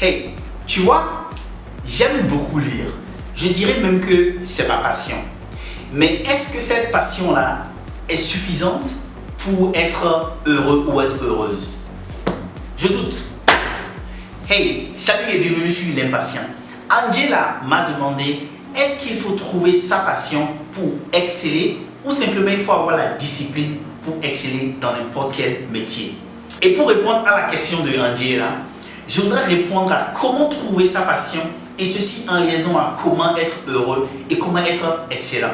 Hey, tu vois, j'aime beaucoup lire. Je dirais même que c'est ma passion. Mais est-ce que cette passion-là est suffisante pour être heureux ou être heureuse? Je doute. Hey, salut et bienvenue sur L'Impatient. Angela m'a demandé, est-ce qu'il faut trouver sa passion pour exceller ou simplement il faut avoir la discipline pour exceller dans n'importe quel métier? Et pour répondre à la question de Angela, je voudrais répondre à comment trouver sa passion et ceci en liaison à comment être heureux et comment être excellent.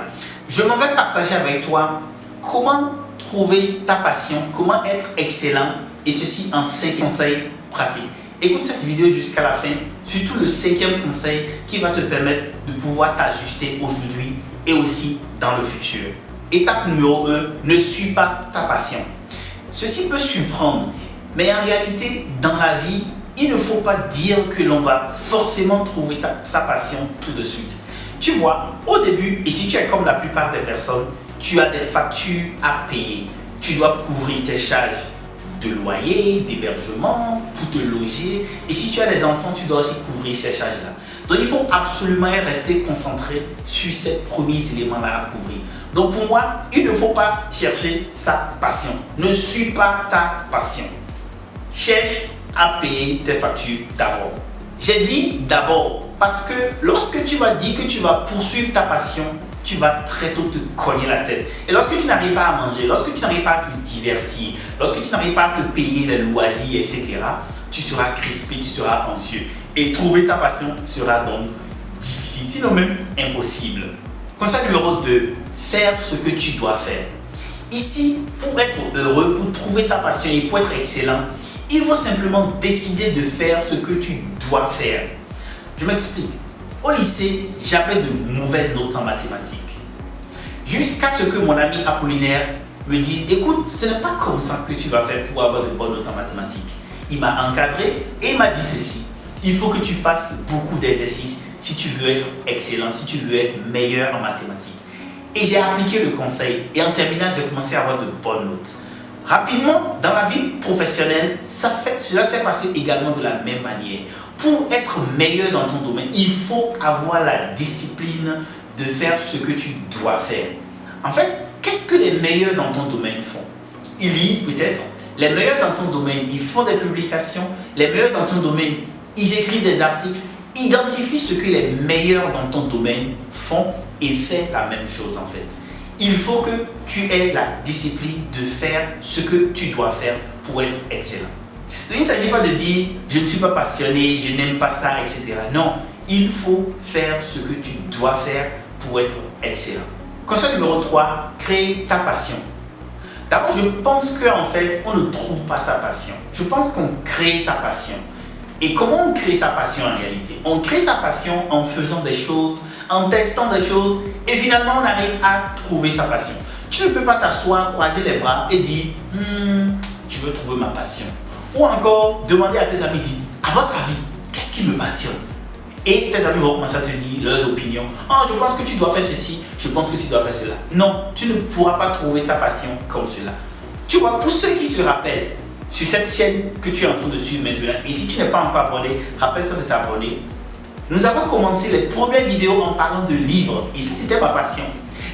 Je m'en vais partager avec toi comment trouver ta passion, comment être excellent et ceci en 5 conseils pratiques. Écoute cette vidéo jusqu'à la fin, surtout le 5e conseil qui va te permettre de pouvoir t'ajuster aujourd'hui et aussi dans le futur. Étape numéro 1, ne suis pas ta passion. Ceci peut surprendre, mais en réalité, dans la vie, il ne faut pas dire que l'on va forcément trouver sa passion tout de suite. Tu vois, au début, et si tu es comme la plupart des personnes, tu as des factures à payer. Tu dois couvrir tes charges de loyer, d'hébergement, pour te loger. Et si tu as des enfants, tu dois aussi couvrir ces charges-là. Donc, il faut absolument rester concentré sur ces premiers éléments-là à couvrir. Donc, pour moi, il ne faut pas chercher sa passion. Ne suis pas ta passion. Cherche à payer tes factures d'abord. J'ai dit d'abord parce que lorsque tu vas dire que tu vas poursuivre ta passion, tu vas très tôt te cogner la tête. Et lorsque tu n'arrives pas à manger, lorsque tu n'arrives pas à te divertir, lorsque tu n'arrives pas à te payer les loisirs, etc., tu seras crispé, tu seras anxieux. Et trouver ta passion sera donc difficile, sinon même impossible. Conseil numéro 2, faire ce que tu dois faire. Ici, pour être heureux, pour trouver ta passion et pour être excellent, il faut simplement décider de faire ce que tu dois faire. Je m'explique. Au lycée, j'avais de mauvaises notes en mathématiques. Jusqu'à ce que mon ami Apollinaire me dise, écoute, ce n'est pas comme ça que tu vas faire pour avoir de bonnes notes en mathématiques. Il m'a encadré et il m'a dit ceci. Il faut que tu fasses beaucoup d'exercices si tu veux être excellent, si tu veux être meilleur en mathématiques. Et j'ai appliqué le conseil et en terminale, j'ai commencé à avoir de bonnes notes. Rapidement, dans la vie professionnelle, cela s'est passé également de la même manière. Pour être meilleur dans ton domaine, il faut avoir la discipline de faire ce que tu dois faire. En fait, qu'est-ce que les meilleurs dans ton domaine font? Ils lisent peut-être. Les meilleurs dans ton domaine, ils font des publications. Les meilleurs dans ton domaine, ils écrivent des articles. Identifie ce que les meilleurs dans ton domaine font et fais la même chose en fait. Il faut que tu aies la discipline de faire ce que tu dois faire pour être excellent. Il ne s'agit pas de dire je ne suis pas passionné, je n'aime pas ça, etc. Non, il faut faire ce que tu dois faire pour être excellent. Conseil numéro 3, crée ta passion. D'abord, je pense qu'en fait, on ne trouve pas sa passion. Je pense qu'on crée sa passion. Et comment on crée sa passion en réalité? On crée sa passion en faisant des choses, en testant des choses et finalement on arrive à trouver sa passion. Tu ne peux pas t'asseoir, croiser les bras et dire je veux trouver ma passion. Ou encore demander à tes amis, dire à votre avis, qu'est-ce qui me passionne? Et tes amis vont commencer à te dire leurs opinions. Oh, je pense que tu dois faire ceci, je pense que tu dois faire cela. Non, tu ne pourras pas trouver ta passion comme cela. Tu vois, pour ceux qui se rappellent, sur cette chaîne que tu es en train de suivre maintenant, et si tu n'es pas encore abonné, rappelle-toi de t'abonner. Nous avons commencé les premières vidéos en parlant de livres, et ça c'était ma passion.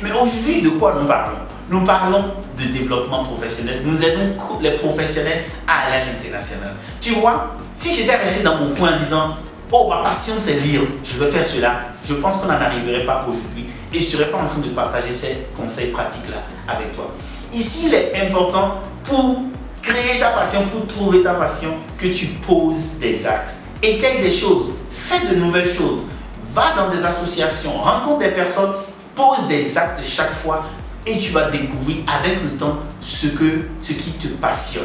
Mais aujourd'hui, de quoi nous parlons? Nous parlons de développement professionnel. Nous aidons les professionnels à aller à l'international. Tu vois, si j'étais resté dans mon coin en disant oh, ma passion c'est lire, je veux faire cela, je pense qu'on n'en arriverait pas aujourd'hui et je ne serais pas en train de partager ces conseils pratiques-là avec toi. Ici, il est important pour créer ta passion, pour trouver ta passion, que tu poses des actes. Essaye des choses, fais de nouvelles choses, va dans des associations, rencontre des personnes, pose des actes chaque fois et tu vas découvrir avec le temps ce qui te passionne.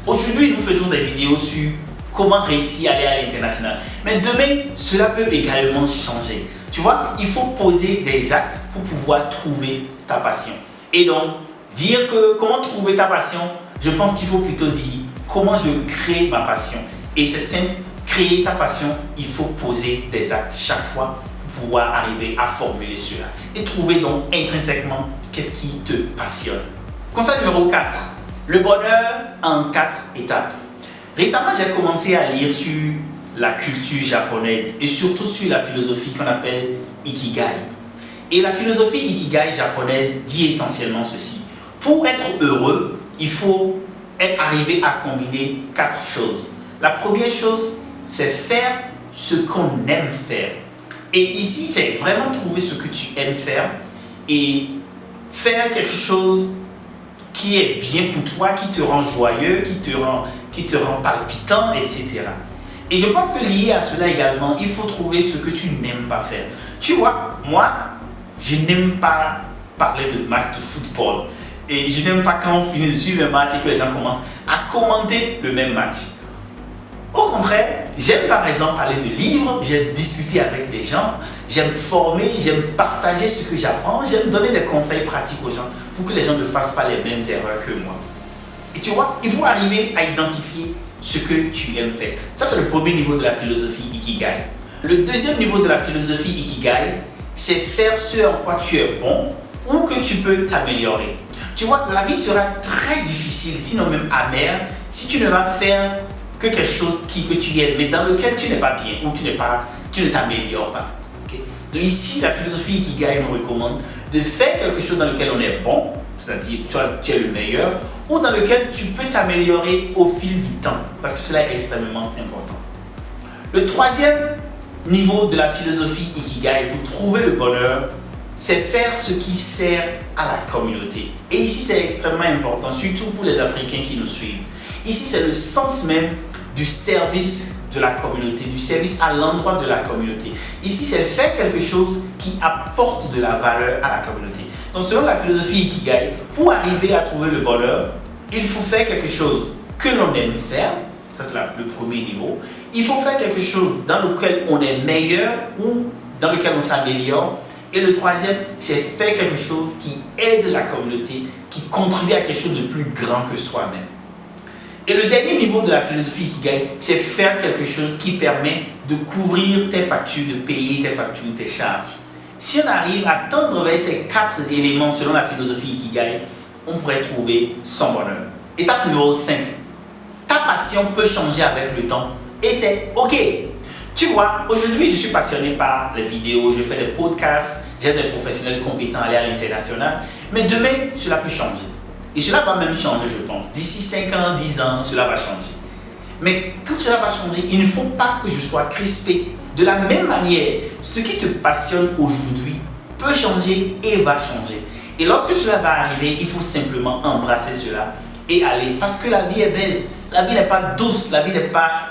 Aujourd'hui, nous faisons des vidéos sur comment réussir à aller à l'international. Mais demain, cela peut également changer. Tu vois, il faut poser des actes pour pouvoir trouver ta passion. Et donc, dire que comment trouver ta passion, je pense qu'il faut plutôt dire comment je crée ma passion. Et c'est simple, créer sa passion, il faut poser des actes chaque fois pour pouvoir arriver à formuler cela. Et trouver donc intrinsèquement qu'est-ce qui te passionne. Conseil numéro 4, le bonheur en 4 étapes. Récemment, j'ai commencé à lire sur la culture japonaise et surtout sur la philosophie qu'on appelle Ikigai. Et la philosophie Ikigai japonaise dit essentiellement ceci. Pour être heureux, il faut arriver à combiner 4 choses. La première chose, c'est faire ce qu'on aime faire. Et ici, c'est vraiment trouver ce que tu aimes faire et faire quelque chose qui est bien pour toi, qui te rend joyeux, qui te rend palpitant, etc. Et je pense que lié à cela également, il faut trouver ce que tu n'aimes pas faire. Tu vois, moi, je n'aime pas parler de match de football. Et je n'aime pas quand on finit de suivre un match et que les gens commencent à commenter le même match. Au contraire, j'aime par exemple parler de livres, j'aime discuter avec les gens, j'aime former, j'aime partager ce que j'apprends, j'aime donner des conseils pratiques aux gens pour que les gens ne fassent pas les mêmes erreurs que moi. Et tu vois, il faut arriver à identifier ce que tu aimes faire. Ça, c'est le premier niveau de la philosophie Ikigai. Le deuxième niveau de la philosophie Ikigai, c'est faire ce en quoi tu es bon ou que tu peux t'améliorer. Tu vois, la vie sera très difficile, sinon même amère, si tu ne vas faire que quelque chose que tu aimes, mais dans lequel tu n'es pas bien ou tu ne t'améliores pas. Okay? Donc ici, la philosophie Ikigai nous recommande de faire quelque chose dans lequel on est bon, c'est-à-dire tu es le meilleur, ou dans lequel tu peux t'améliorer au fil du temps, parce que cela est extrêmement important. Le troisième niveau de la philosophie Ikigai pour trouver le bonheur, c'est faire ce qui sert à la communauté. Et ici, c'est extrêmement important, surtout pour les Africains qui nous suivent. Ici, c'est le sens même du service de la communauté, du service à l'endroit de la communauté. Ici, c'est faire quelque chose qui apporte de la valeur à la communauté. Donc, selon la philosophie Ikigai, pour arriver à trouver le bonheur, il faut faire quelque chose que l'on aime faire. Ça, c'est le premier niveau. Il faut faire quelque chose dans lequel on est meilleur ou dans lequel on s'améliore. Et le troisième, c'est faire quelque chose qui aide la communauté, qui contribue à quelque chose de plus grand que soi-même. Et le dernier niveau de la philosophie Ikigai, c'est faire quelque chose qui permet de couvrir tes factures, de payer tes factures, tes charges. Si on arrive à tendre vers ces 4 éléments selon la philosophie Ikigai, on pourrait trouver son bonheur. Étape numéro 5. Ta passion peut changer avec le temps et c'est OK. Tu vois, aujourd'hui, je suis passionné par les vidéos, je fais des podcasts, j'ai des professionnels compétents à aller à l'international, mais demain, cela peut changer. Et cela va même changer, je pense. D'ici 5 ans, 10 ans, cela va changer. Mais quand cela va changer, il ne faut pas que je sois crispé. De la même manière, ce qui te passionne aujourd'hui peut changer et va changer. Et lorsque cela va arriver, il faut simplement embrasser cela et aller. Parce que la vie est belle. La vie n'est pas douce, la vie n'est pas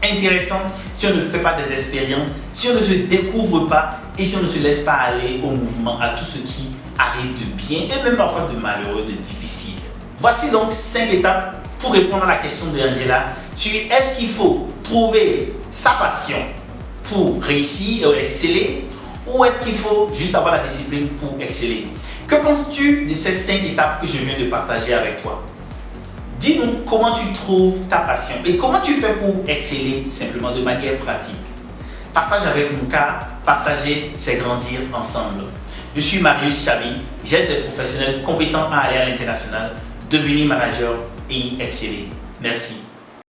intéressante si on ne fait pas des expériences, si on ne se découvre pas et si on ne se laisse pas aller au mouvement, à tout ce qui arrive de bien et même parfois de malheureux, de difficile. Voici donc 5 étapes pour répondre à la question de Angela sur est-ce qu'il faut trouver sa passion pour réussir ou exceller ou est-ce qu'il faut juste avoir la discipline pour exceller. Que penses-tu de ces 5 étapes que je viens de partager avec toi? Dis-nous comment tu trouves ta passion et comment tu fais pour exceller simplement de manière pratique. Partage avec nous car partager, c'est grandir ensemble. Je suis Marius Chabi, j'aide des professionnels compétents à aller à l'international, devenir manager et y exceller. Merci.